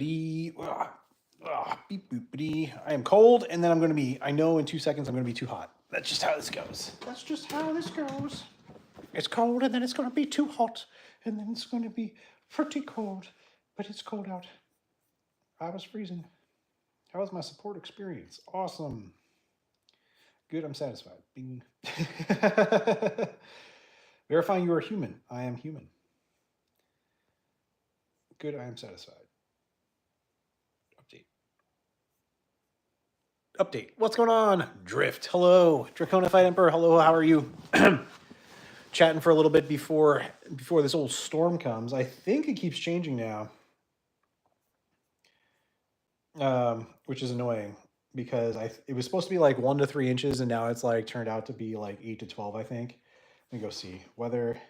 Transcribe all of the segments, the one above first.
Beep boopity. I am cold, and then I'm going to be, I know in 2 seconds I'm going to be too hot. That's just how this goes. That's just how this goes. It's cold, and then it's going to be too hot, and then it's going to be pretty cold, but it's cold out. I was freezing. How was my support experience? Awesome. Good, I'm satisfied. Bing. Verifying you are human. I am human. Good, I am satisfied. Update. What's going on? Drift. Hello. Draconified Emperor. Hello, how are you? Chatting for a little bit before this old storm comes. I think it keeps changing now. Which is annoying because it was supposed to be like 1 to 3 inches, and now it's like turned out to be like 8 to 12, I think. Let me go see. Weather.com.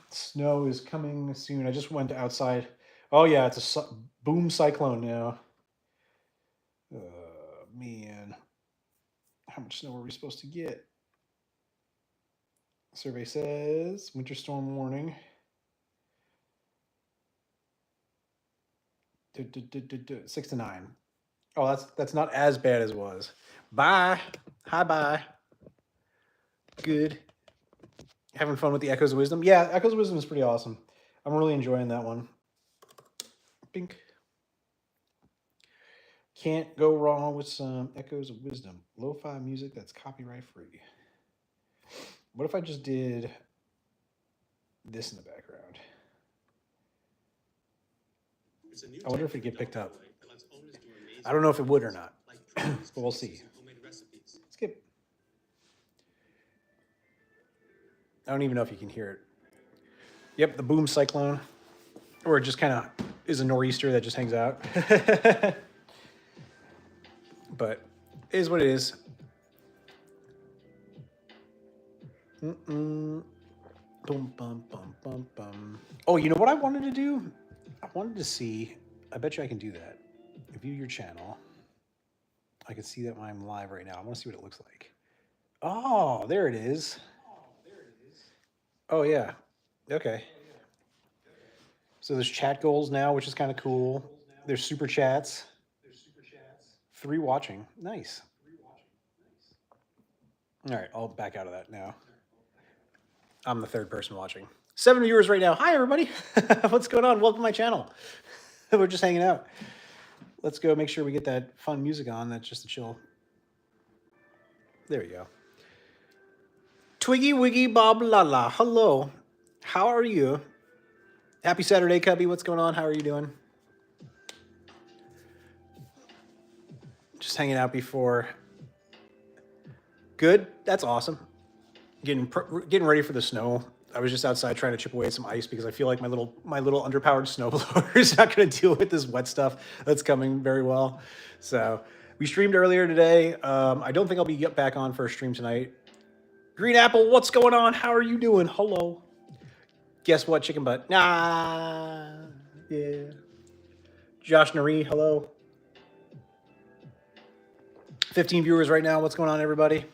Snow is coming soon. I just went outside. Oh yeah, it's a boom cyclone now. Man. How much snow are we supposed to get? Survey says winter storm warning. 6 to 9. Oh, that's not as bad as it was. Bye. Hi, bye. Good. Having fun with the Echoes of Wisdom? Yeah, Echoes of Wisdom is pretty awesome. I'm really enjoying that one. Bink. Can't go wrong with some Echoes of Wisdom. Lo-fi music that's copyright free. What if I just did this in the background? I wonder if it'd get picked up. I don't know if it would or not, but we'll see. Skip. I don't even know if you can hear it. Yep, the boom cyclone. Or it just kind of is a nor'easter that just hangs out. But it is what it is. Bum, bum, bum, bum, bum. Oh, you know what I wanted to do? I wanted to see, I bet you I can do that. View your channel. I can see that when I'm live right now. I want to see what it looks like. Oh, there it is. Oh, yeah. Okay. So there's chat goals now, which is kind of cool. There's super chats. 3 watching. Nice. All right, I'll back out of that now. I'm the 3rd person watching. 7 viewers right now. Hi, everybody. What's going on? Welcome to my channel. We're just hanging out. Let's go make sure we get that fun music on. That's just a chill. There we go. Twiggy Wiggy Bob Lala. Hello. How are you? Happy Saturday, Cubby. What's going on? How are you doing? Just hanging out before. Good. That's awesome. Getting ready for the snow. I was just outside trying to chip away at some ice because I feel like my little underpowered snowblower is not going to deal with this wet stuff that's coming very well. So we streamed earlier today. I don't think I'll be back on for a stream tonight. Green Apple, what's going on? How are you doing? Hello. Guess what, chicken butt? Nah. Yeah. Josh Nari, hello. 15 viewers right now. What's going on, everybody?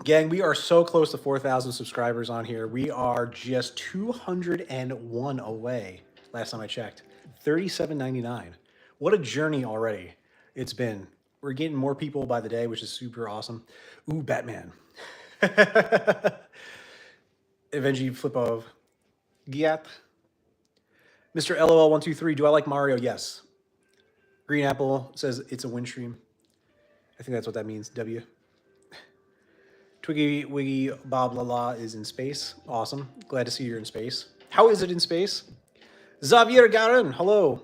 Gang, we are so close to 4,000 subscribers on here. We are just 201 away, last time I checked. $37.99. What a journey already it's been. We're getting more people by the day, which is super awesome. Ooh, Batman. Avengi Flipov. Giat. Mr. LOL123, do I like Mario? Yes. Green Apple says it's a win stream. I think that's what that means, W. Twiggy Wiggy Bob Lala is in space. Awesome. Glad to see you're in space. How is it in space? Xavier Garin, hello.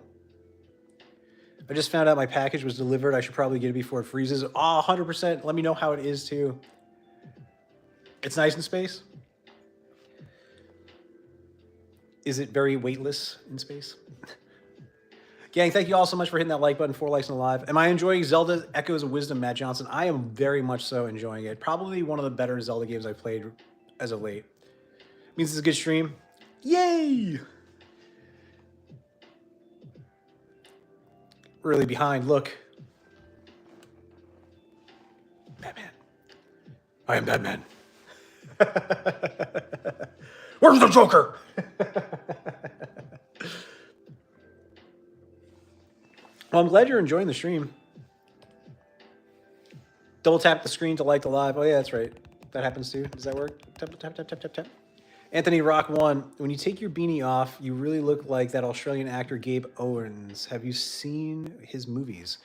I just found out my package was delivered. I should probably get it before it freezes. Oh, 100%. Let me know how it is, too. It's nice in space. Is it very weightless in space? Gang, thank you all so much for hitting that like button. 4 likes and a live. Am I enjoying Zelda Echoes of Wisdom, Matt Johnson? I am very much so enjoying it. Probably one of the better Zelda games I've played as of late. Means it's a good stream. Yay! Really behind, look. Batman. I am Batman. Where's the Joker? Well, I'm glad you're enjoying the stream. Double tap the screen to like the live. Oh yeah, that's right. That happens too. Does that work? Tap, tap, tap, tap, tap, tap. Anthony Rock 1. When you take your beanie off, you really look like that Australian actor Gabe Owens. Have you seen his movies?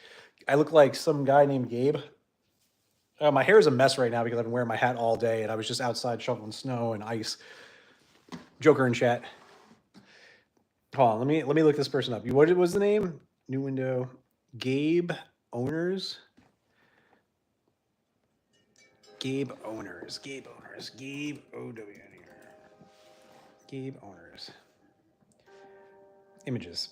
I look like some guy named Gabe. My hair is a mess right now because I've been wearing my hat all day and I was just outside shoveling snow and ice. Joker in chat. Hold on, let me look this person up. What was the name? New window. Gabe Owners. Gabe Owners. Gabe Owners. Gabe O-W. Gabe Owners. Images.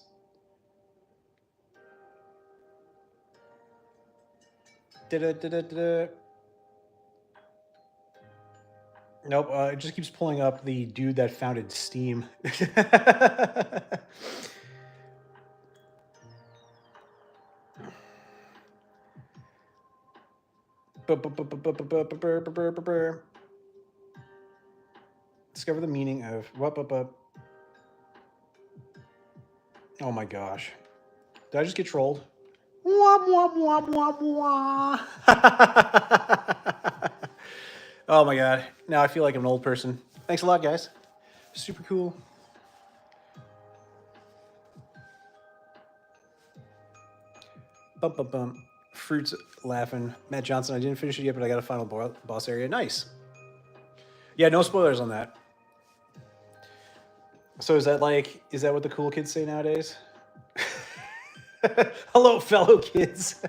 Da-da-da-da-da. Nope, it just keeps pulling up the dude that founded Steam. Discover the meaning of what. Oh my gosh. Did I just get trolled? Womp, womp, womp, womp, womp. Oh my god. Now I feel like I'm an old person. Thanks a lot, guys. Super cool. Bump, bump, bump. Fruits laughing. Matt Johnson, I didn't finish it yet, but I got a final boss area. Nice. Yeah, no spoilers on that. So is that what the cool kids say nowadays? Hello, fellow kids.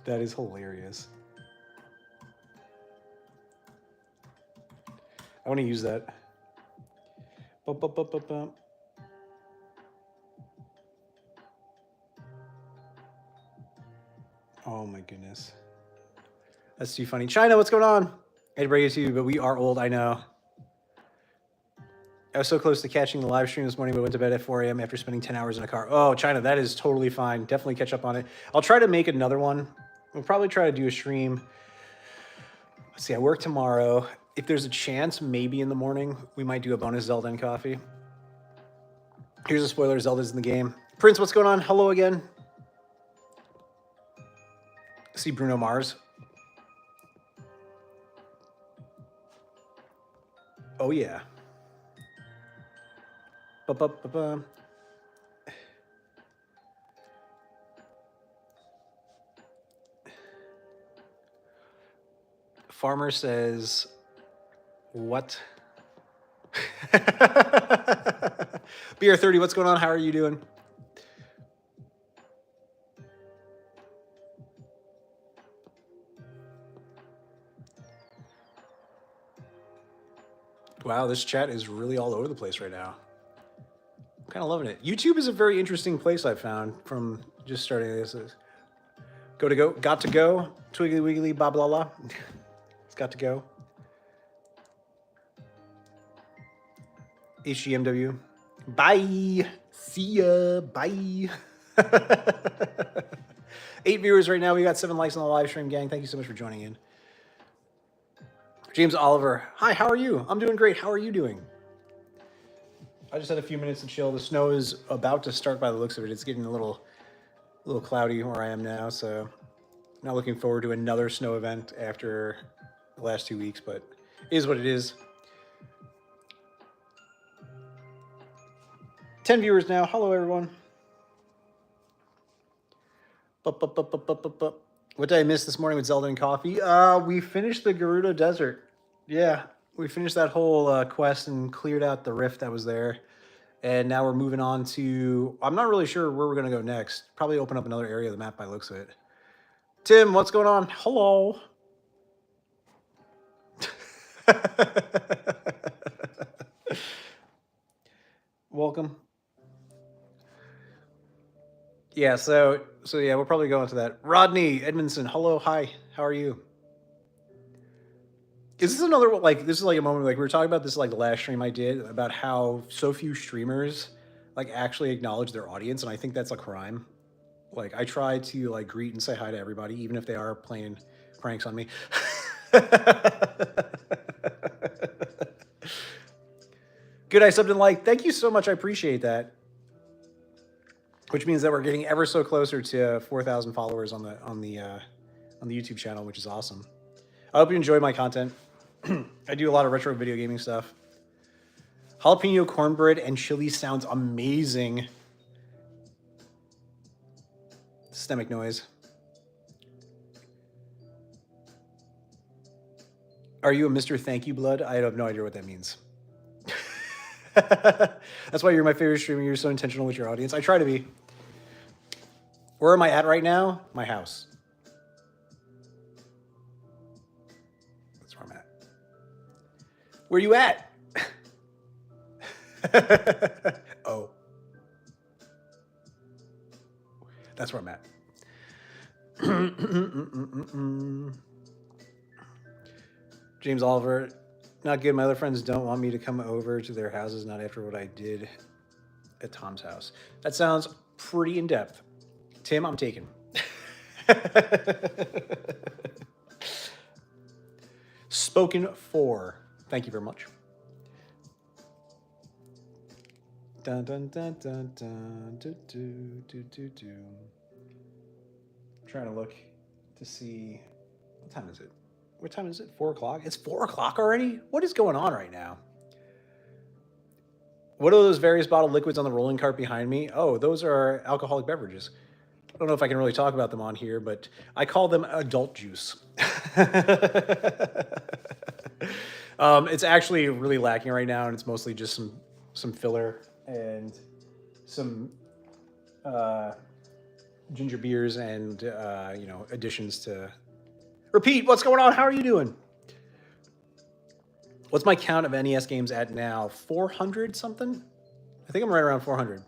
That is hilarious. I want to use that. Bump, bump, bump, bump, bump. Oh my goodness. That's too funny. China, what's going on? I hate to break it to you, but we are old, I know. I was so close to catching the live stream this morning, but went to bed at 4 a.m. after spending 10 hours in a car. Oh, China, that is totally fine. Definitely catch up on it. I'll try to make another one. We'll probably try to do a stream. Let's see, I work tomorrow. If there's a chance, maybe in the morning, we might do a bonus Zelda and coffee. Here's a spoiler, Zelda's in the game. Prince, what's going on? Hello again. See Bruno Mars. Oh yeah. Ba-ba-ba-ba. Farmer says, what? BR30, what's going on? How are you doing? Wow, this chat is really all over the place right now. I'm kind of loving it. YouTube is a very interesting place I've found from just starting this. Got to go, twiggly wiggly, blah, blah, blah. It's got to go. HGMW. Bye. See ya. Bye. 8 viewers right now. We got 7 likes on the live stream, gang. Thank you so much for joining in. James Oliver. Hi, how are you? I'm doing great. How are you doing? I just had a few minutes to chill. The snow is about to start by the looks of it. It's getting a little cloudy where I am now, so not looking forward to another snow event after the last 2 weeks, but it is what it is. 10 viewers now. Hello, everyone. What did I miss this morning with Zelda and coffee? We finished the Gerudo Desert. Yeah, we finished that whole quest and cleared out the rift that was there. And now we're moving on to, I'm not really sure where we're going to go next. Probably open up another area of the map by the looks of it. Tim, what's going on? Hello. Welcome. Yeah, so yeah, we'll probably go into that. Rodney Edmondson, hello, hi, how are you? Is this another, this is like a moment, we were talking about this, the last stream I did, about how so few streamers, actually acknowledge their audience, and I think that's a crime. I try to, greet and say hi to everybody, even if they are playing pranks on me. Good, I subbed and like. Thank you so much, I appreciate that. which means that we're getting ever so closer to 4,000 followers on the YouTube channel, which is awesome. I hope you enjoy my content. I do a lot of retro video gaming stuff. Jalapeno cornbread and chili sounds amazing. Systemic noise. Are you a Mr. Thank You Blood? I have no idea what that means. That's why you're my favorite streamer. You're so intentional with your audience. I try to be. Where am I at right now? My house. That's where I'm at. Where you at? Oh. That's where I'm at. James Oliver, not good. My other friends don't want me to come over to their houses, not after what I did at Tom's house. That sounds pretty in-depth. Tim, I'm taken. Spoken for. Thank you very much. Dun, dun, dun, dun, dun, do, do, do, do, do. I'm trying to look to see, what time is it? What time is it? 4 o'clock? It's 4 o'clock already? What is going on right now? What are those various bottled liquids on the rolling cart behind me? Oh, those are alcoholic beverages. I don't know if I can really talk about them on here, but I call them adult juice. It's actually really lacking right now, and it's mostly just some filler and some ginger beers and additions to. Repeat, what's going on? How are you doing? What's my count of NES games at now? 400 something? I think I'm right around 400.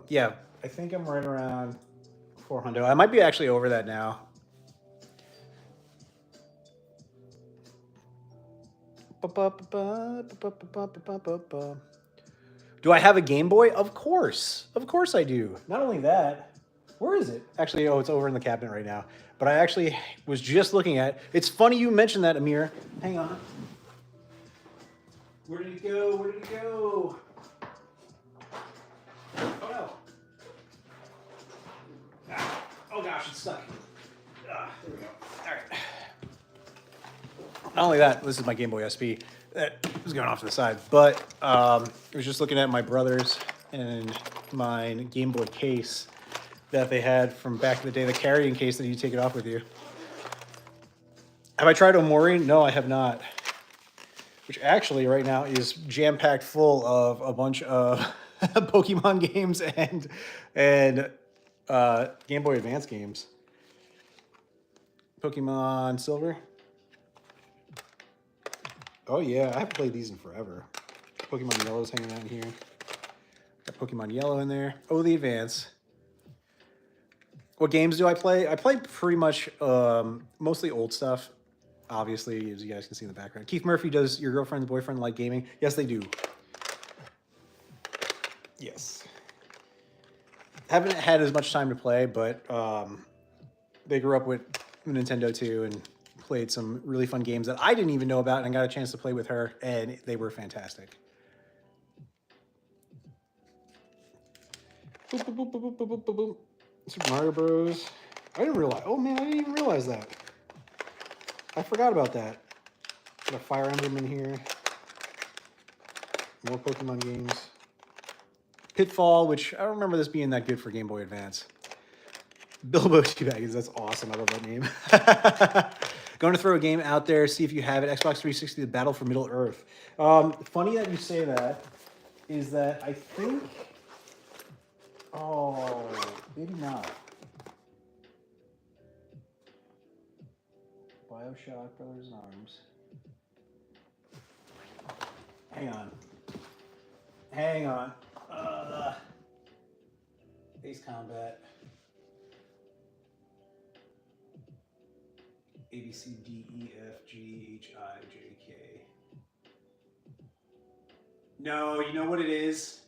Yeah, I think I'm right around 400. I might be actually over that now. Do I have a Game Boy? Of course. Of course I do. Not only that, where is it? Actually, oh, it's over in the cabinet right now. But I actually was just looking at it. It's funny you mentioned that, Amir. Hang on. Where did it go? Where did it go? Oh, no. Ah. Oh, gosh, it's stuck. There we go. All right. Not only that, this is my Game Boy SP. That was going off to the side, but I was just looking at my brother's and my Game Boy case that they had from back in the day, the carrying case that you take it off with you. Have I tried Omori? No, I have not. Which actually right now is jam-packed full of a bunch of Pokemon games and Game Boy Advance games. Pokemon Silver. Oh yeah, I haven't played these in forever. Pokemon Yellow's hanging out in here. Got Pokemon Yellow in there. Oh, the Advance. What games do I play? I play pretty much mostly old stuff. Obviously, as you guys can see in the background. Keith Murphy, does your girlfriend and boyfriend like gaming? Yes, they do. Yes. Haven't had as much time to play, but they grew up with Nintendo too and played some really fun games that I didn't even know about, and I got a chance to play with her, and they were fantastic. Boop, boop, boop, boop, boop, boop, boop, boop. Super Mario Bros. I didn't realize. Oh man, I didn't even realize that. I forgot about that. Got a Fire Emblem in here. More Pokemon games. Pitfall, which I don't remember this being that good for Game Boy Advance. Bilbo Teabaggins, that's awesome. I love that name. Going to throw a game out there, see if you have it. Xbox 360, The Battle for Middle Earth. Funny that you say that, is that I think... Oh, maybe not. BioShock, Brothers in Arms. Hang on. Hang on. Ace Combat. A, B, C, D, E, F, G, H, I, J, K. No, you know what it is?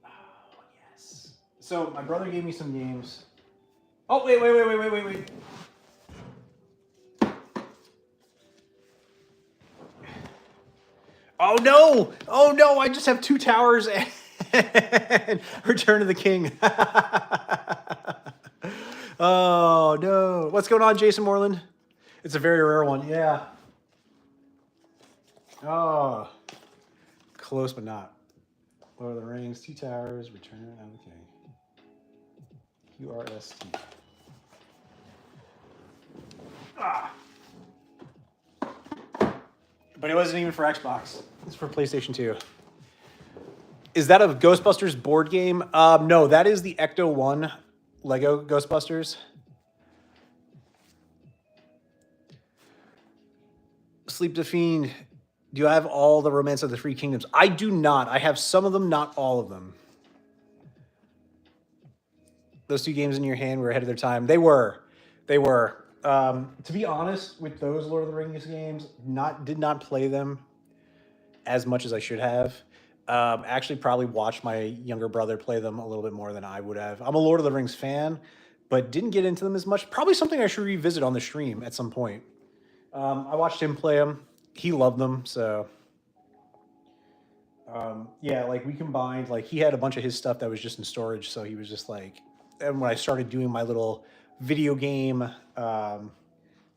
Oh, yes. So my brother gave me some games. Oh, wait. Oh no! Oh no! I just have 2 towers and Return of the King. Oh no! What's going on, Jason Moreland? It's a very rare one. Yeah. Oh, close but not. Lord of the Rings, 2 towers, Return of the King. QRST. Ah. But it wasn't even for Xbox. It's for PlayStation 2. Is that a Ghostbusters board game? No, that is the Ecto 1 Lego Ghostbusters. Sleep the Fiend. Do you have all the Romance of the Three Kingdoms? I do not. I have some of them, not all of them. Those 2 games in your hand were ahead of their time. They were. They were. To be honest, with those Lord of the Rings games, did not play them as much as I should have. Actually, probably watched my younger brother play them a little bit more than I would have. I'm a Lord of the Rings fan, but didn't get into them as much. Probably something I should revisit on the stream at some point. I watched him play them. He loved them, so yeah. Like we combined. Like he had a bunch of his stuff that was just in storage, so he was just like. And when I started doing my little video game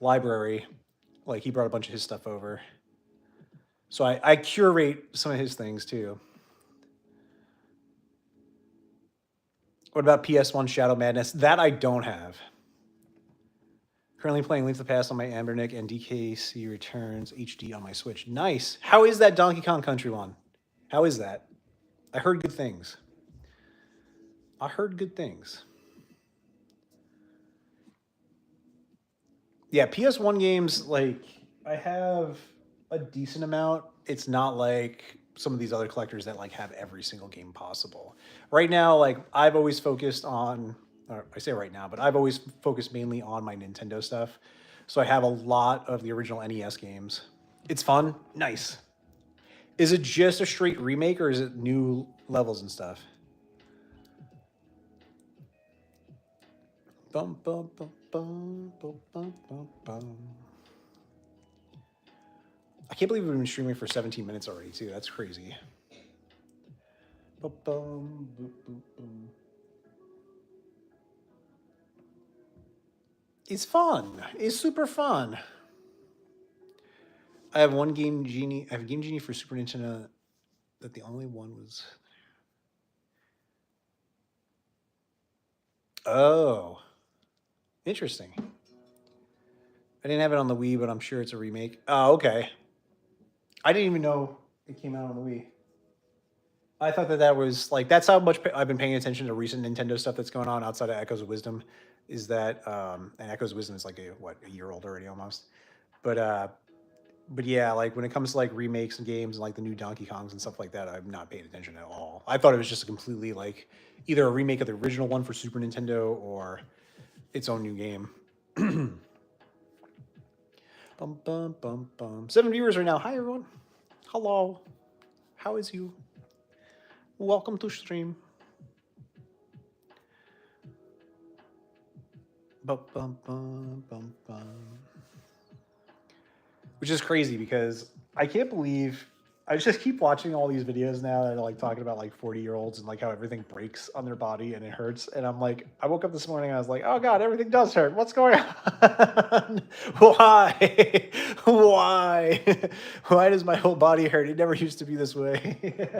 library, like he brought a bunch of his stuff over. So I curate some of his things too. What about PS1 Shadow Madness? That I don't have. Currently playing Link to the Past on my Ambernick and DKC Returns HD on my Switch. Nice. How is that Donkey Kong Country one? How is that? I heard good things. I heard good things. Yeah, PS1 games, like, I have a decent amount. It's not like some of these other collectors that, like, have every single game possible. Right now, like, I've always focused on, or I say right now, but I've always focused mainly on my Nintendo stuff. So I have a lot of the original NES games. It's fun. Nice. Is it just a straight remake or is it new levels and stuff? Bum, bum, bum, bum, bum, bum, bum, bum. I can't believe we've been streaming for 17 minutes already, too. That's crazy. Bum, bum, boop, boop, boom. It's fun. It's super fun. I have one Game Genie. I have Game Genie for Super Nintendo that the only one was. Oh. Interesting. I didn't have it on the Wii, but I'm sure it's a remake. Oh, okay. I didn't even know it came out on the Wii. I thought that was like that's how much I've been paying attention to recent Nintendo stuff that's going on outside of Echoes of Wisdom. Is that and Echoes of Wisdom is like a year old already almost, but yeah, like when it comes to like remakes and games and like the new Donkey Kongs and stuff like that, I'm not paying attention at all. I thought it was just a completely like either a remake of the original one for Super Nintendo or its own new game. Bum bum bum bum. 7 viewers right now. Hi everyone. Hello. How is you? Welcome to stream. Bum bum bum bum bum. Which is crazy because I can't believe I just keep watching all these videos now that are like talking about like 40-year-olds and like how everything breaks on their body and it hurts. And I'm like, I woke up this morning and I was like, oh God, everything does hurt. What's going on? Why? Why? Why does my whole body hurt? It never used to be this way.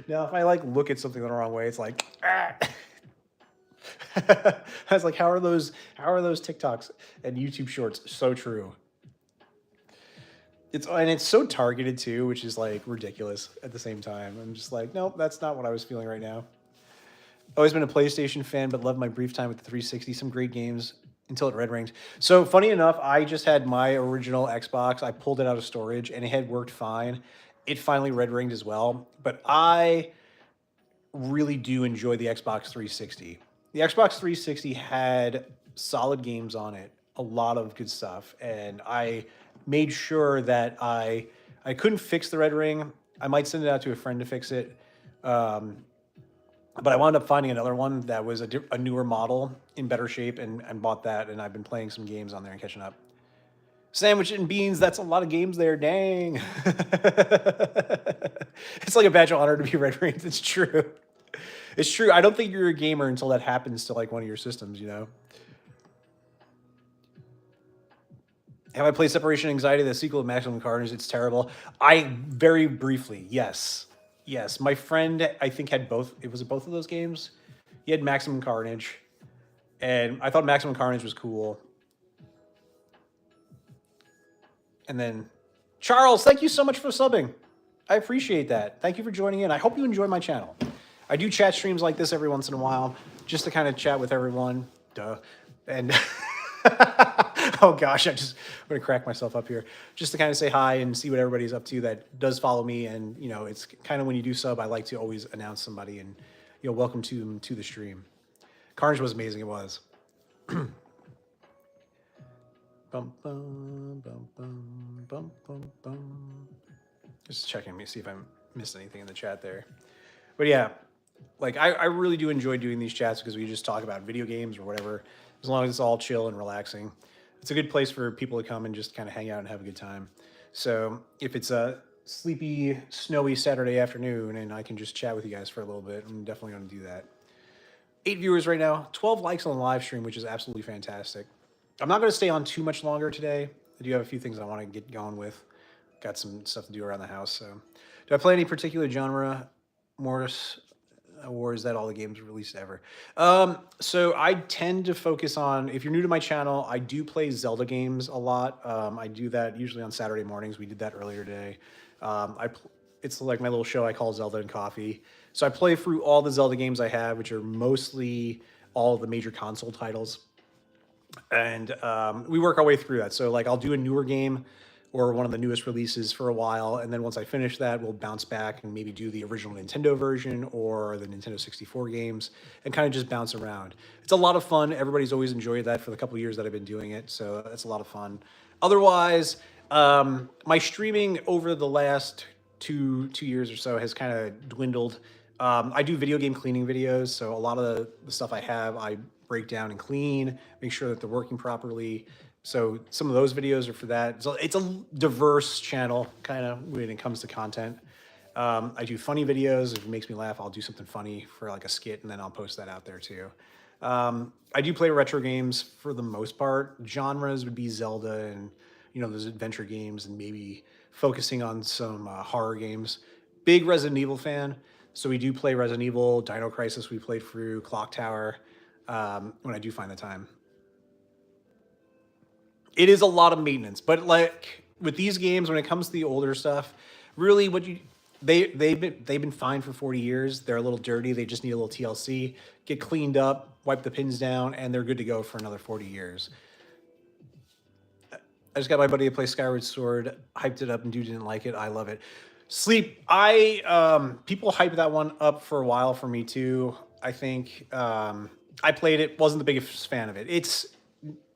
Now, if I like look at something the wrong way, it's like, ah. I was like, how are those TikToks and YouTube shorts so true? It's so targeted too, which is like ridiculous at the same time. I'm just like, nope, that's not what I was feeling right now. Always been a PlayStation fan, but loved my brief time with the 360. Some great games until it red ringed. So funny enough, I just had my original Xbox. I pulled it out of storage and it had worked fine. It finally red ringed as well. But I really do enjoy the Xbox 360. The Xbox 360 had solid games on it, a lot of good stuff, and I made sure that I couldn't fix the red ring. I might send it out to a friend to fix it, but I wound up finding another one that was a newer model in better shape and bought that, and I've been playing some games on there and catching up. Sandwich and beans, that's a lot of games there, dang. It's like a badge of honor to be red ranked. It's true. It's true. I don't think you're a gamer until that happens to like one of your systems, you know? Have I played Separation Anxiety, the sequel of Maximum Carnage? It's terrible. I very briefly, yes. Yes. My friend, I think, had both. It was both of those games. He had Maximum Carnage. And I thought Maximum Carnage was cool. And then, Charles, thank you so much for subbing. I appreciate that. Thank you for joining in. I hope you enjoy my channel. I do chat streams like this every once in a while, just to kind of chat with everyone. Duh. And oh gosh, I'm gonna crack myself up here. Just to kind of say hi and see what everybody's up to that does follow me. And you know, it's kind of when you do sub, I like to always announce somebody and welcome to the stream. Carnage was amazing. It was. Bum, bum, bum, bum, bum, bum, bum. Just checking me, see if I missed anything in the chat there. But yeah, like I really do enjoy doing these chats because we just talk about video games or whatever, as long as it's all chill and relaxing. It's a good place for people to come and just kind of hang out and have a good time. So if it's a sleepy, snowy Saturday afternoon and I can just chat with you guys for a little bit, I'm definitely going to do that. 8 viewers right now, 12 likes on the live stream, which is absolutely fantastic. I'm not going to stay on too much longer today. I do have a few things I want to get going with. Got some stuff to do around the house. So, do I play any particular genre, Mortis, or is that all the games released ever? So I tend to focus on, if you're new to my channel, I do play Zelda games a lot. I do that usually on Saturday mornings. We did that earlier today. It's like my little show I call Zelda and Coffee. So I play through all the Zelda games I have, which are mostly all the major console titles. And we work our way through that. So like I'll do a newer game or one of the newest releases for a while, and then once I finish that, we'll bounce back and maybe do the original Nintendo version or the Nintendo 64 games and kind of just bounce around. It's a lot of fun. Everybody's always enjoyed that for the couple of years that I've been doing it, so that's a lot of fun. Otherwise, my streaming over the last two years or so has kind of dwindled. I do video game cleaning videos, so a lot of the stuff I have, I break down and clean, make sure that they're working properly. So some of those videos are for that. So it's a diverse channel, kind of, when it comes to content. I do funny videos. If it makes me laugh, I'll do something funny for like a skit, and then I'll post that out there too. I do play retro games for the most part. Genres would be Zelda and, those adventure games, and maybe focusing on some horror games. Big Resident Evil fan. So we do play Resident Evil, Dino Crisis we played through, Clock Tower, when I do find the time. It is a lot of maintenance, but like with these games, when it comes to the older stuff, really they've been fine for 40 years. They're a little dirty. They just need a little TLC, get cleaned up, wipe the pins down, and they're good to go for another 40 years. I just got my buddy to play Skyward Sword, hyped it up, and dude didn't like it. I love it. Sleep. People hyped that one up for a while for me too. I think I played it, wasn't the biggest fan of it. It's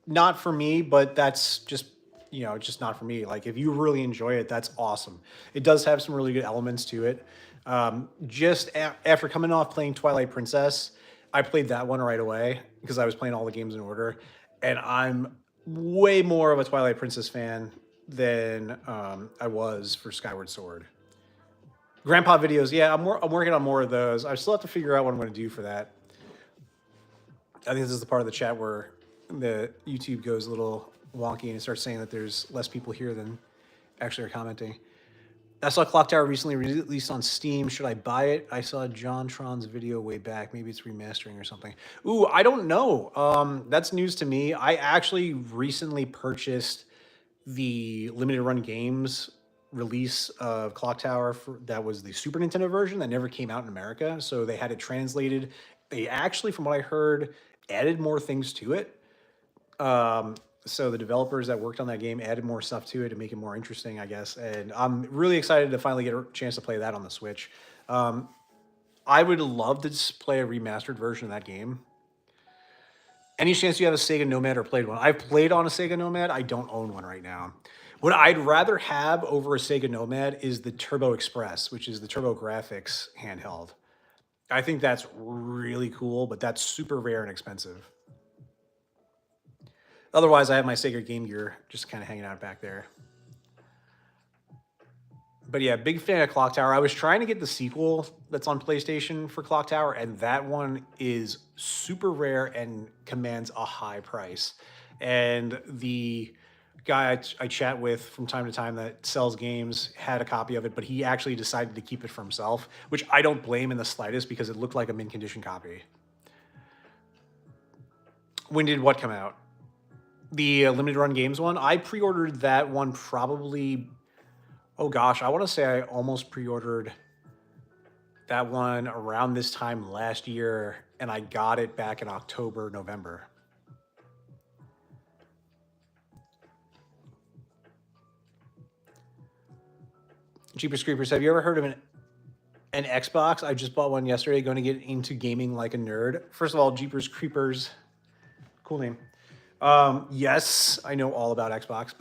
not for me, but that's just, just not for me. Like if you really enjoy it, that's awesome. It does have some really good elements to it. After coming off playing Twilight Princess, I played that one right away because I was playing all the games in order, and I'm way more of a Twilight Princess fan than I was for Skyward Sword. Grandpa videos, yeah, I'm working on more of those. I still have to figure out what I'm going to do for that. I think this is the part of the chat where the YouTube goes a little wonky and it starts saying that there's less people here than actually are commenting. I saw Clock Tower recently released on Steam. Should I buy it? I saw John Tron's video way back. Maybe it's remastering or something. Ooh, I don't know. That's news to me. I actually recently purchased the limited run games release of Clock Tower that was the Super Nintendo version that never came out in America. So they had it translated. They actually, from what I heard, added more things to it. So the developers that worked on that game added more stuff to it to make it more interesting, I guess. And I'm really excited to finally get a chance to play that on the Switch. I would love to just play a remastered version of that game. Any chance you have a Sega Nomad or played one? I've played on a Sega Nomad. I don't own one right now. What I'd rather have over a Sega Nomad is the Turbo Express, which is the TurboGrafx handheld. I think that's really cool, but that's super rare and expensive. Otherwise, I have my Sega Game Gear just kind of hanging out back there. But yeah, big fan of Clock Tower. I was trying to get the sequel that's on PlayStation for Clock Tower, and that one is super rare and commands a high price. And the guy I chat with from time to time that sells games had a copy of it, but he actually decided to keep it for himself, which I don't blame in the slightest because it looked like a mint condition copy. When did what come out? The limited run games one? I pre-ordered that one probably, oh gosh, I want to say I almost pre-ordered that one around this time last year, and I got it back in October, November. Jeepers Creepers, have you ever heard of an Xbox? I just bought one yesterday, going to get into gaming like a nerd. First of all, Jeepers Creepers, cool name. Yes, I know all about Xbox.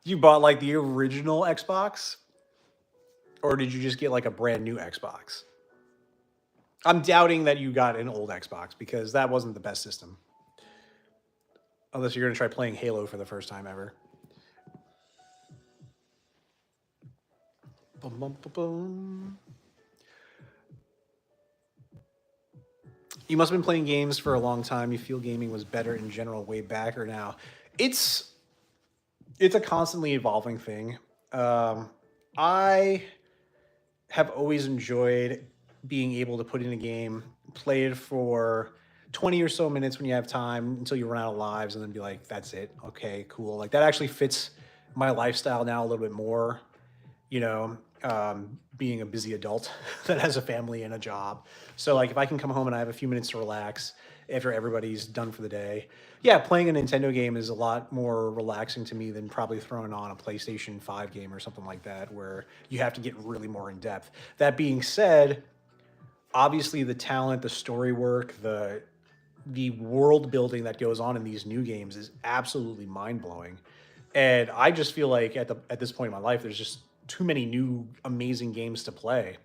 You bought like the original Xbox? Or did you just get like a brand new Xbox? I'm doubting that you got an old Xbox because that wasn't the best system. Unless you're going to try playing Halo for the first time ever. Boom, boom, boom, boom. You must have been playing games for a long time. You feel gaming was better in general way back or now? It's a constantly evolving thing. I have always enjoyed being able to put in a game, play it for 20 or so minutes when you have time until you run out of lives, and then be like, that's it. Okay, cool. Like that actually fits my lifestyle now a little bit more, you know, being a busy adult that has a family and a job. So like if I can come home and I have a few minutes to relax after everybody's done for the day, yeah, playing a Nintendo game is a lot more relaxing to me than probably throwing on a PlayStation 5 game or something like that where you have to get really more in depth. That being said, obviously the talent, the story work, the world building that goes on in these new games is absolutely mind blowing. And I just feel like at this point in my life, there's just too many new amazing games to play.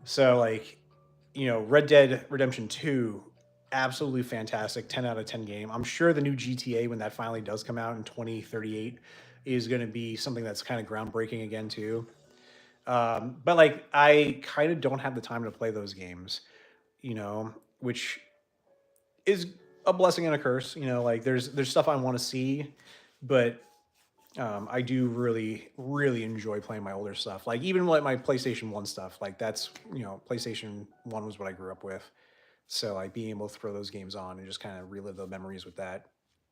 So like, you know, Red Dead Redemption 2, absolutely fantastic, 10 out of 10 game. I'm sure the new GTA, when that finally does come out in 2038, is going to be something that's kind of groundbreaking again too. But like, I kind of don't have the time to play those games, you know, which is a blessing and a curse. You know, like there's stuff I want to see, but I do really really enjoy playing my older stuff. Like even like my PlayStation One stuff. Like that's, you know, PlayStation One was what I grew up with. So like being able to throw those games on and just kind of relive the memories with that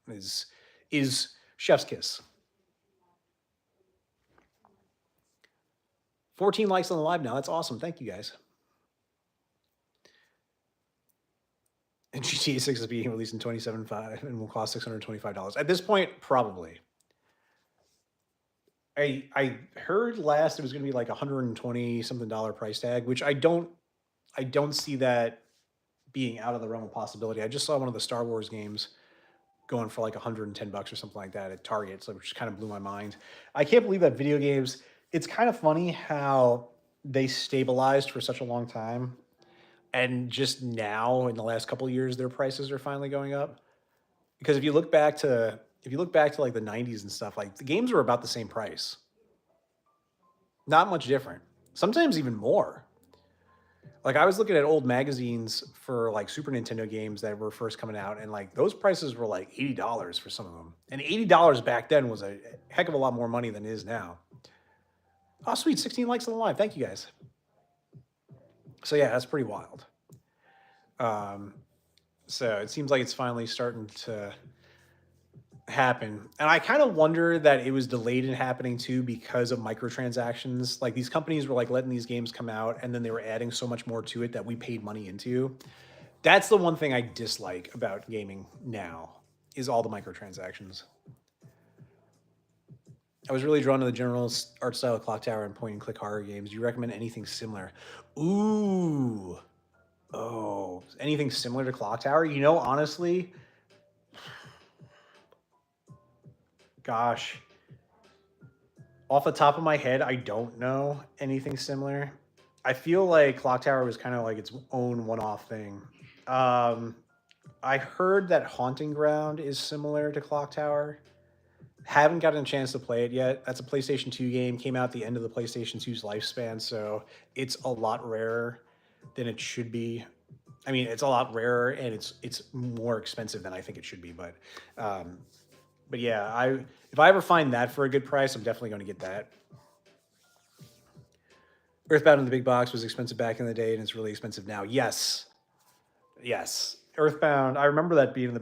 is is chef's kiss. 14 likes on the live now. That's awesome. Thank you guys. And GTA 6 is being released in 27.5 and will cost $625. At this point, probably. I heard last it was going to be like 120 something dollar price tag, which I don't see that being out of the realm of possibility. I just saw one of the Star Wars games going for like 110 bucks or something like that at Target, so which kind of blew my mind. I can't believe that video games. It's kind of funny how they stabilized for such a long time, and just now in the last couple of years, their prices are finally going up. Because if you look back to like the 90s and stuff, like the games were about the same price, not much different. Sometimes even more. Like I was looking at old magazines for like Super Nintendo games that were first coming out, and like those prices were like $80 for some of them. And $80 back then was a heck of a lot more money than it is now. Oh, sweet, 16 likes on the live. Thank you guys. So yeah, that's pretty wild. Um, so it seems like it's finally starting to happen. And I kind of wonder that it was delayed in happening too because of microtransactions. Like these companies were like letting these games come out and then they were adding so much more to it that we paid money into. That's the one thing I dislike about gaming now is all the microtransactions. I was really drawn to the general art style of Clock Tower and point and click horror games. Do you recommend anything similar? Ooh. Oh, anything similar to Clock Tower? You know, honestly, gosh, off the top of my head, I don't know anything similar. I feel like Clock Tower was kind of like its own one-off thing. I heard that Haunting Ground is similar to Clock Tower. Haven't gotten a chance to play it yet. That's a PlayStation 2 game. Came out at the end of the PlayStation 2's lifespan, so it's a lot rarer than it should be. I mean, it's a lot rarer and it's more expensive than I think it should be. But yeah, if I ever find that for a good price, I'm definitely going to get that. Earthbound in the big box was expensive back in the day, and it's really expensive now. Yes, yes. Earthbound. I remember that being in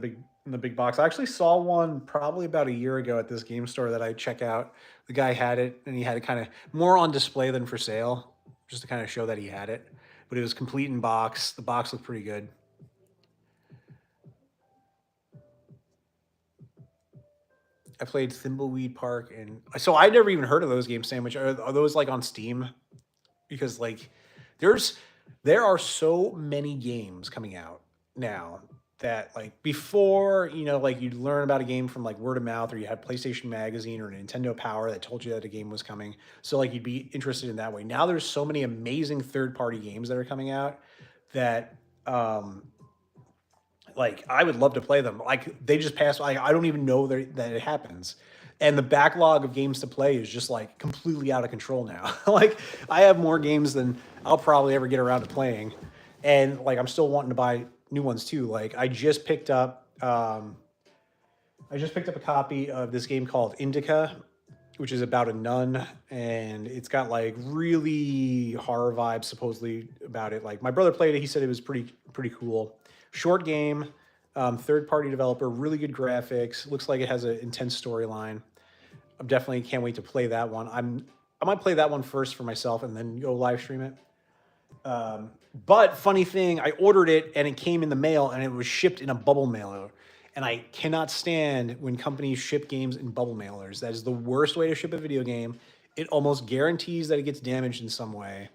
the big box. I actually saw one probably about a year ago at this game store that I check out. The guy had it, and he had it kind of more on display than for sale, just to kind of show that he had it. But it was complete in box. The box looked pretty good. I played Thimbleweed Park, and so I never even heard of those games. Sandwich, are those like on Steam? Because like there are so many games coming out now that like before, like you'd learn about a game from like word of mouth, or you had PlayStation Magazine or Nintendo Power that told you that a game was coming. So like you'd be interested in that way. Now there's so many amazing third-party games that are coming out that like I would love to play them. Like they just passed. Like I don't even know that it happens, and the backlog of games to play is just like completely out of control now. Like I have more games than I'll probably ever get around to playing, and like I'm still wanting to buy new ones too. Like I just picked up a copy of this game called Indica, which is about a nun, and it's got like really horror vibes supposedly about it. Like my brother played it, he said it was pretty cool. Short game, third-party developer, really good graphics. Looks like it has an intense storyline. I'm definitely can't wait to play that one. I might play that one first for myself and then go live stream it. But funny thing, I ordered it and it came in the mail and it was shipped in a bubble mailer. And I cannot stand when companies ship games in bubble mailers. That is the worst way to ship a video game. It almost guarantees that it gets damaged in some way.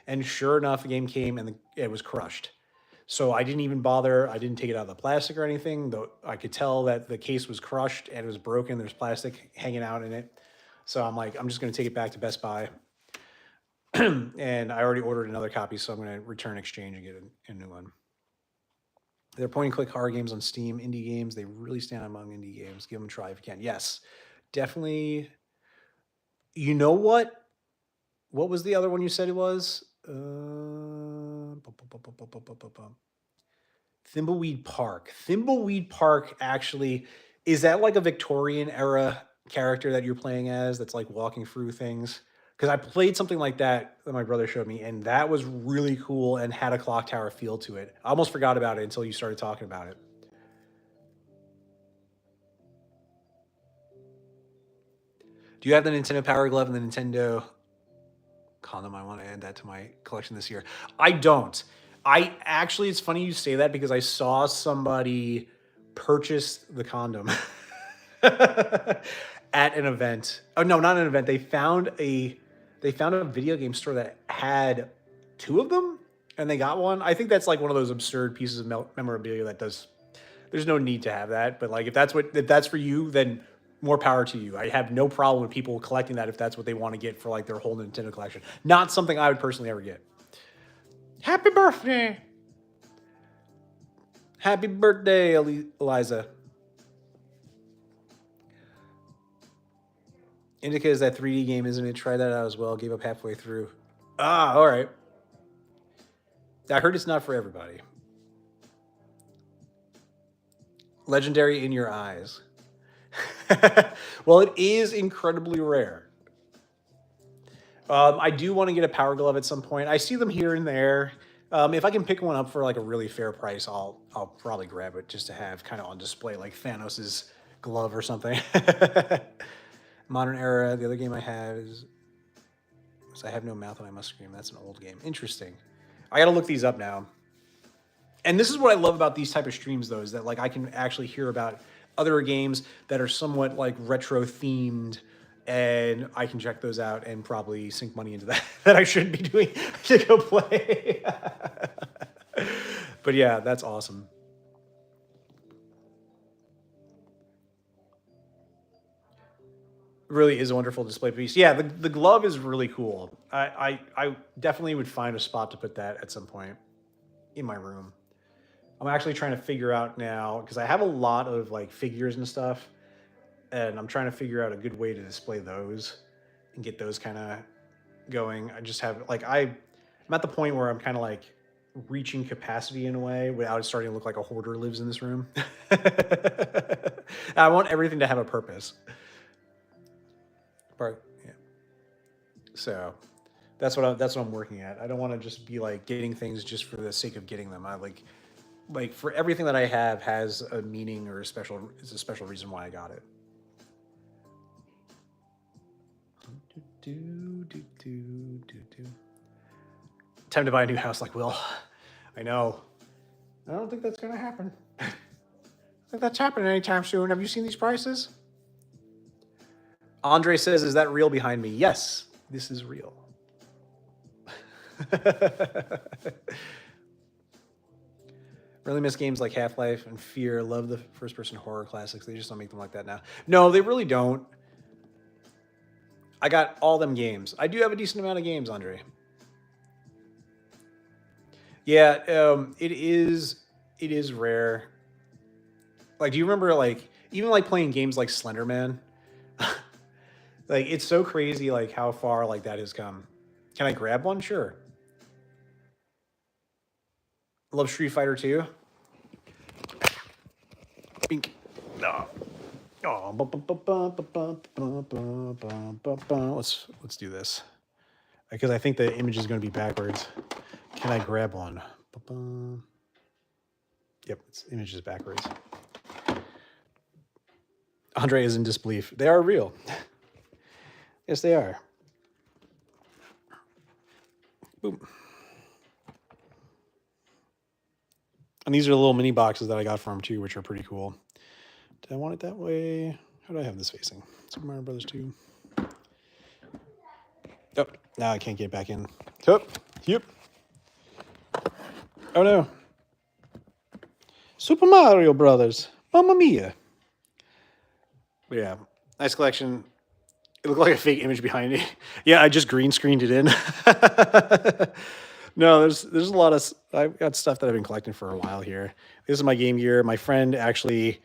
And sure enough, the game came and it was crushed. So I didn't even bother. I didn't take it out of the plastic or anything, though I could tell that the case was crushed and it was broken. There's plastic hanging out in it. So I'm like, I'm just going to take it back to Best Buy. And I already ordered another copy, so I'm going to return exchange and get a new one. They're point-and-click horror games on Steam, indie games. They really stand among indie games. Give them a try if you can. Yes, definitely. You know what? What was the other one you said it was? Thimbleweed Park. Thimbleweed Park actually, is that like a Victorian era character that you're playing as that's like walking through things? Because I played something like that my brother showed me, and that was really cool and had a clock tower feel to it. I almost forgot about it until you started talking about it. Do you have the Nintendo Power Glove and the Nintendo Condom? I want to add that to my collection this year. I don't. I actually, it's funny you say that because I saw somebody purchase the condom at an event. Oh no, not an event. They found a video game store that had two of them, and they got one. I think that's like one of those absurd pieces of memorabilia that does. There's no need to have that, but like if that's for you, then more power to you. I have no problem with people collecting that if that's what they want to get for like their whole Nintendo collection. Not something I would personally ever get. Happy birthday! Happy birthday, Eliza. Indica is that 3D game, isn't it? Try that out as well. Gave up halfway through. Ah, all right. I heard it's not for everybody. Legendary in your eyes. Well, it is incredibly rare. I do want to get a Power Glove at some point. I see them here and there. If I can pick one up for like a really fair price, I'll probably grab it just to have kind of on display, like Thanos's glove or something. Modern Era. The other game I have is I Have No Mouth and I Must Scream. That's an old game. Interesting. I got to look these up now. And this is what I love about these type of streams, though, is that like I can actually hear about other games that are somewhat like retro themed, and I can check those out and probably sink money into that I shouldn't be doing to go play. But yeah, that's awesome. It really is a wonderful display piece. Yeah, the glove is really cool. I definitely would find a spot to put that at some point in my room. I'm actually trying to figure out now, because I have a lot of like figures and stuff, and I'm trying to figure out a good way to display those and get those kind of going. I just have like I'm at the point where I'm kind of like reaching capacity in a way without it starting to look like a hoarder lives in this room. I want everything to have a purpose. But yeah. So that's what I'm working at. I don't want to just be like getting things just for the sake of getting them. I like for everything that I have has a meaning or it's a special reason why I got it. Time to buy a new house like Will. I know. I don't think that's gonna happen. I think that's happening anytime soon. Have you seen these prices? Andre says, is that real behind me? Yes, this is real. Really miss games like Half-Life and Fear. Love the first-person horror classics. They just don't make them like that now. No, they really don't. I got all them games. I do have a decent amount of games, Andre. Yeah, it is rare. Like, do you remember like even like playing games like Slenderman? Like, it's so crazy like how far like that has come. Can I grab one? Sure. Love Street Fighter 2. Bink. No. Oh. Let's do this. Because I think the image is going to be backwards. Can I grab one? Yep, its image is backwards. Andre is in disbelief. They are real. Yes, they are. Boom. And these are the little mini boxes that I got from him too, which are pretty cool. Did I want it that way? How do I have this facing? Super Mario Brothers 2. Oh, now I can't get back in. Yep. Oh no. Super Mario Brothers. Mamma mia. But yeah, nice collection. It looked like a fake image behind me. Yeah, I just green screened it in. No, there's a lot of, I've got stuff that I've been collecting for a while here. This is my Game Gear. My friend actually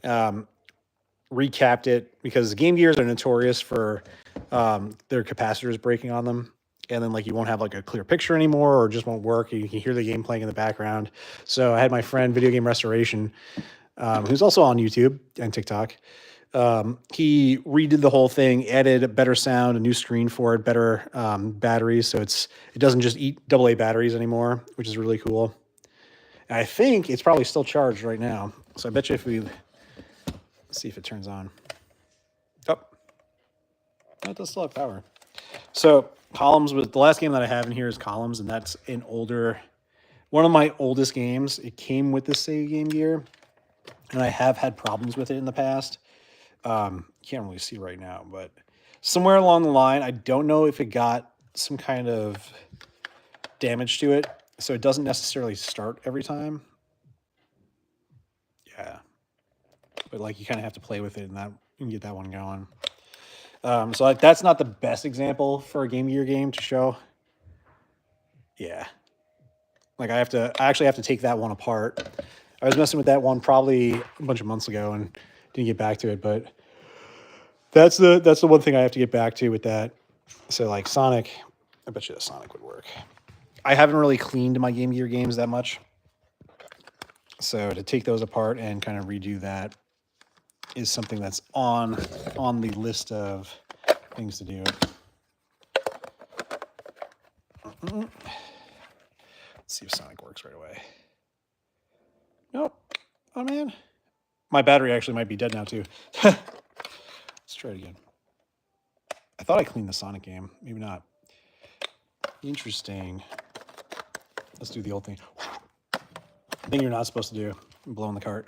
recapped it because Game Gears are notorious for their capacitors breaking on them. And then like you won't have like a clear picture anymore, or it just won't work. You can hear the game playing in the background. So I had my friend Video Game Restoration, who's also on YouTube and TikTok. He redid the whole thing, added a better sound, a new screen for it, better batteries, so it doesn't just eat AA batteries anymore, which is really cool. And I think it's probably still charged right now. So I bet you if we see if it turns on. Oh, it does still have power. So Columns was the last game that I have in here is Columns, and that's an older, one of my oldest games. It came with the Sega Game Gear, and I have had problems with it in the past. Can't really see right now, but somewhere along the line, I don't know if it got some kind of damage to it, so it doesn't necessarily start every time. Yeah, but like you kind of have to play with it, and that you can get that one going. So like, that's not the best example for a Game Gear game to show. Yeah, like I actually have to take that one apart. I was messing with that one probably a bunch of months ago and didn't get back to it, but that's the one thing I have to get back to with that. So like Sonic, I bet you the Sonic would work. I haven't really cleaned my Game Gear games that much. So to take those apart and kind of redo that is something that's on the list of things to do. Let's see if Sonic works right away. Nope. Oh man. My battery actually might be dead now too. Let's try it again. I thought I cleaned the Sonic game. Maybe not. Interesting. Let's do the old thing. Thing you're not supposed to do. I'm blowing the cart.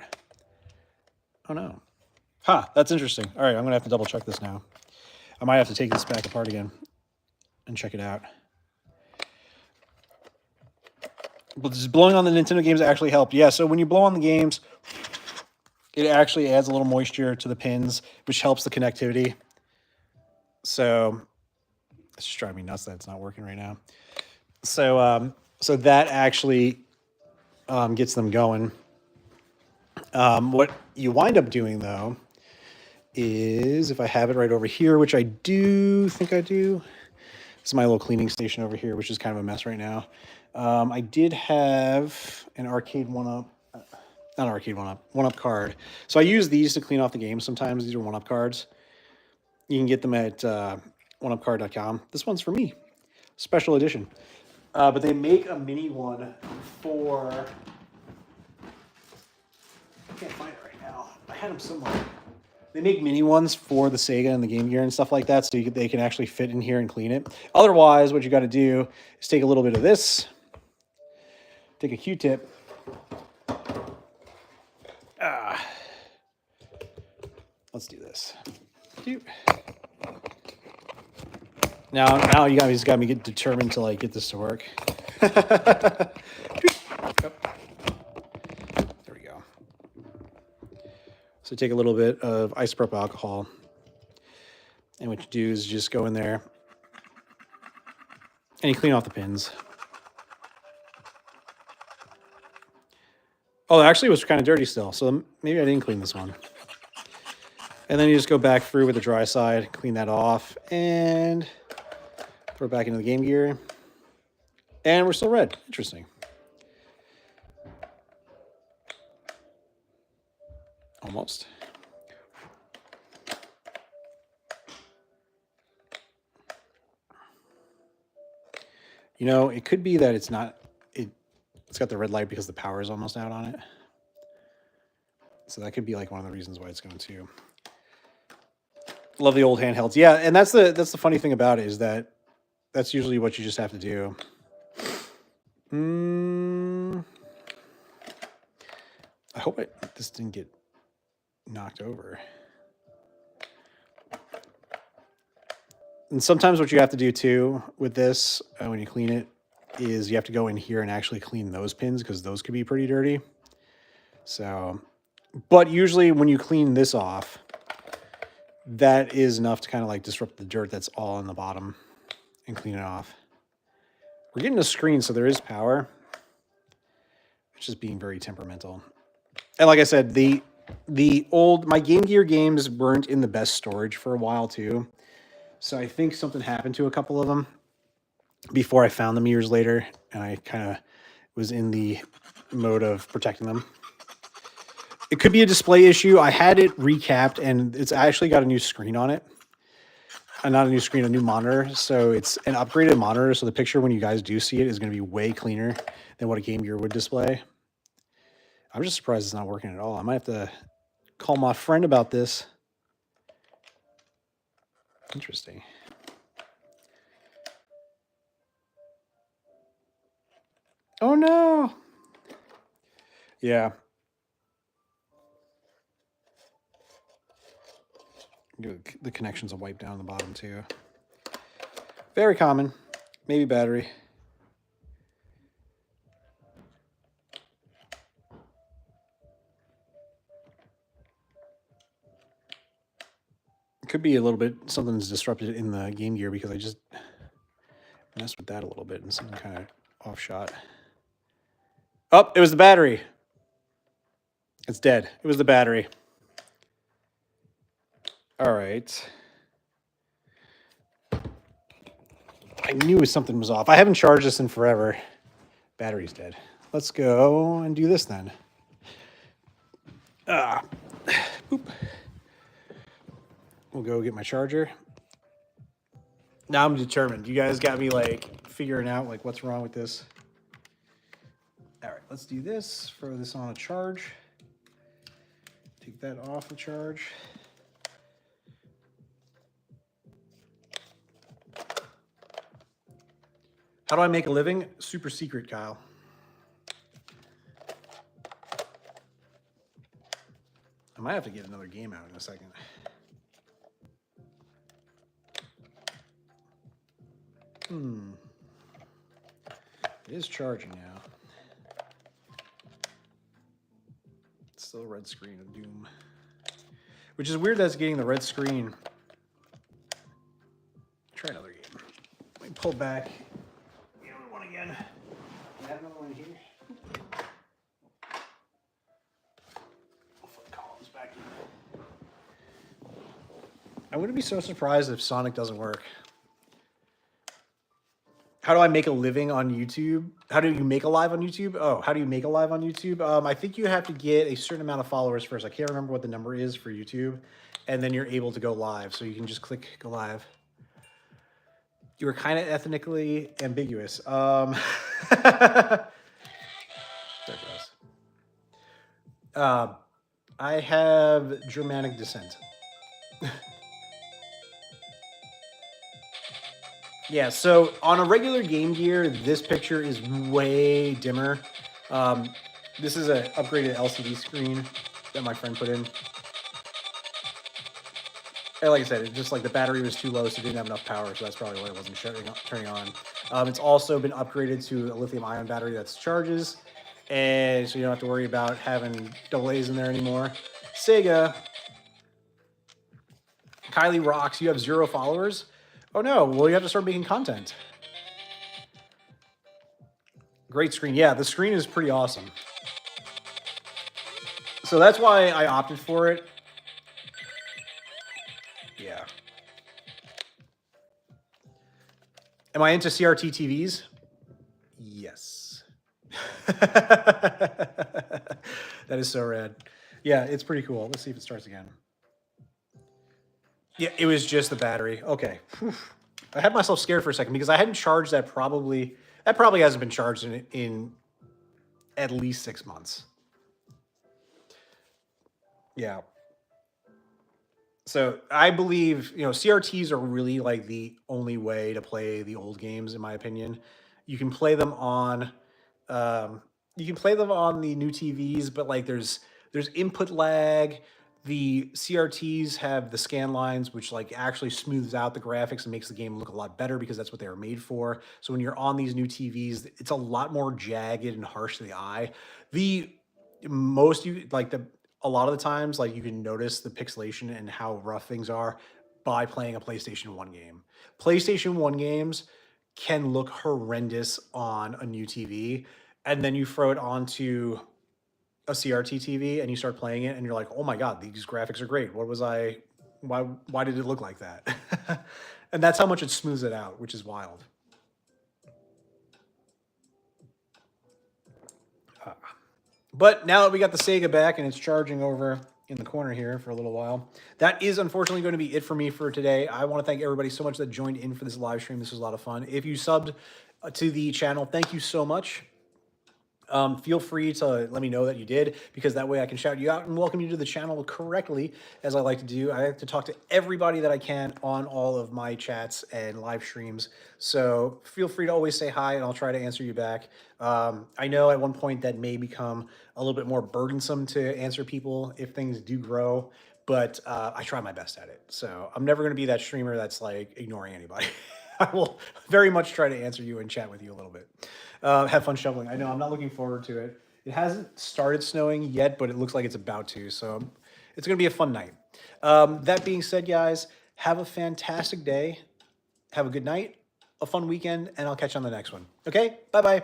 Oh no. Huh, that's interesting. All right, I'm gonna have to double check this now. I might have to take this back apart again and check it out. But just blowing on the Nintendo games actually helped. Yeah, so when you blow on the games, it actually adds a little moisture to the pins, which helps the connectivity. So it's just driving me nuts that it's not working right now. So so that actually gets them going. What you wind up doing, though, is if I have it right over here, which I do think I do. This is my little cleaning station over here, which is kind of a mess right now. I did have an arcade one-up, not arcade one-up card. So I use these to clean off the game sometimes. These are one-up cards. You can get them at oneupcard.com. This one's for me, special edition. But they make a mini one for... I can't find it right now. I had them somewhere. They make mini ones for the Sega and the Game Gear and stuff like that, so they can actually fit in here and clean it. Otherwise, what you got to do is take a little bit of this, take a Q-tip. Let's do this. Now you guys got me get determined to like get this to work. There we go. So take a little bit of isopropyl alcohol, and what you do is just go in there and you clean off the pins. Oh, actually it was kind of dirty still, so maybe I didn't clean this one. And then you just go back through with the dry side, clean that off, and throw it back into the Game Gear. And we're still red. Interesting. Almost. You know, it could be that it's not, it's got the red light because the power is almost out on it. So that could be like one of the reasons why it's going to. Love the old handhelds. Yeah, and that's the funny thing about it is that that's usually what you just have to do. I hope this didn't get knocked over. And sometimes what you have to do too with this when you clean it is you have to go in here and actually clean those pins because those could be pretty dirty. So, but usually when you clean this off, that is enough to kind of like disrupt the dirt that's all on the bottom and clean it off. We're getting a screen, so there is power. It's just being very temperamental. And like I said, my Game Gear games weren't in the best storage for a while too. So I think something happened to a couple of them before I found them years later, and I kind of was in the mode of protecting them. It could be a display issue. I had it recapped, and it's actually got a new screen on it. Not a new screen, a new monitor. So it's an upgraded monitor. So the picture, when you guys do see it, is going to be way cleaner than what a Game Gear would display. I'm just surprised it's not working at all. I might have to call my friend about this. Interesting. Oh, no. Yeah. The connections will wipe down the bottom too. Very common. Maybe battery. It could be a little bit, something's disrupted in the Game Gear because I just messed with that a little bit and something kind of off shot. Oh, it was the battery. It's dead. It was the battery. All right. I knew something was off. I haven't charged this in forever. Battery's dead. Let's go and do this then. Boop. We'll go get my charger. Now I'm determined. You guys got me like figuring out like what's wrong with this. All right, let's do this. Throw this on a charge. Take that off the charge. How do I make a living? Super secret, Kyle. I might have to get another game out in a second. It is charging now. It's still a red screen of doom. Which is weird that's getting the red screen. Try another game. Let me pull back. Again. I have another one here. I wouldn't be so surprised if Sonic doesn't work. How do I make a living on YouTube? How do you make a live on YouTube? Oh, how do you make a live on YouTube? I think you have to get a certain amount of followers first. I can't remember what the number is for YouTube. And then you're able to go live. So you can just click go live. You were kind of ethnically ambiguous. There it goes. I have Germanic descent. Yeah, so on a regular Game Gear, this picture is way dimmer. This is an upgraded LCD screen that my friend put in. And like I said, it just like the battery was too low, so it didn't have enough power, so that's probably why it wasn't turning on. It's also been upgraded to a lithium-ion battery that charges, and so you don't have to worry about having delays in there anymore. Sega. Kylie rocks. You have 0 followers? Oh no, well, you have to start making content. Great screen. Yeah, the screen is pretty awesome. So that's why I opted for it. Yeah. Am I into CRT TVs? Yes. That is so rad. Yeah, it's pretty cool. Let's see if it starts again. Yeah, it was just the battery. Okay. Whew. I had myself scared for a second because I hadn't charged that probably hasn't been charged in at least 6 months. Yeah. So I believe, CRTs are really like the only way to play the old games, in my opinion. You can play them on the new TVs, but like there's input lag. The CRTs have the scan lines, which like actually smooths out the graphics and makes the game look a lot better because that's what they were made for. So when you're on these new TVs, it's a lot more jagged and harsh to the eye. A lot of the times, like you can notice the pixelation and how rough things are by playing a PlayStation 1 game. PlayStation 1 games can look horrendous on a new TV, and then you throw it onto a CRT TV and you start playing it and you're like, oh my God, these graphics are great. Why did it look like that? And that's how much it smooths it out, which is wild. But now that we got the Sega back and it's charging over in the corner here for a little while, that is unfortunately going to be it for me for today. I want to thank everybody so much that joined in for this live stream. This was a lot of fun. If you subbed to the channel, thank you so much. Feel free to let me know that you did, because that way I can shout you out and welcome you to the channel correctly, as I like to do. I like to talk to everybody that I can on all of my chats and live streams. So feel free to always say hi and I'll try to answer you back. I know at one point that may become a little bit more burdensome to answer people if things do grow, but I try my best at it. So I'm never going to be that streamer that's like ignoring anybody. I will very much try to answer you and chat with you a little bit. Have fun shoveling. I know, I'm not looking forward to it. It hasn't started snowing yet, but it looks like it's about to. So it's going to be a fun night. That being said, guys, have a fantastic day. Have a good night, a fun weekend, and I'll catch you on the next one. Okay? Bye-bye.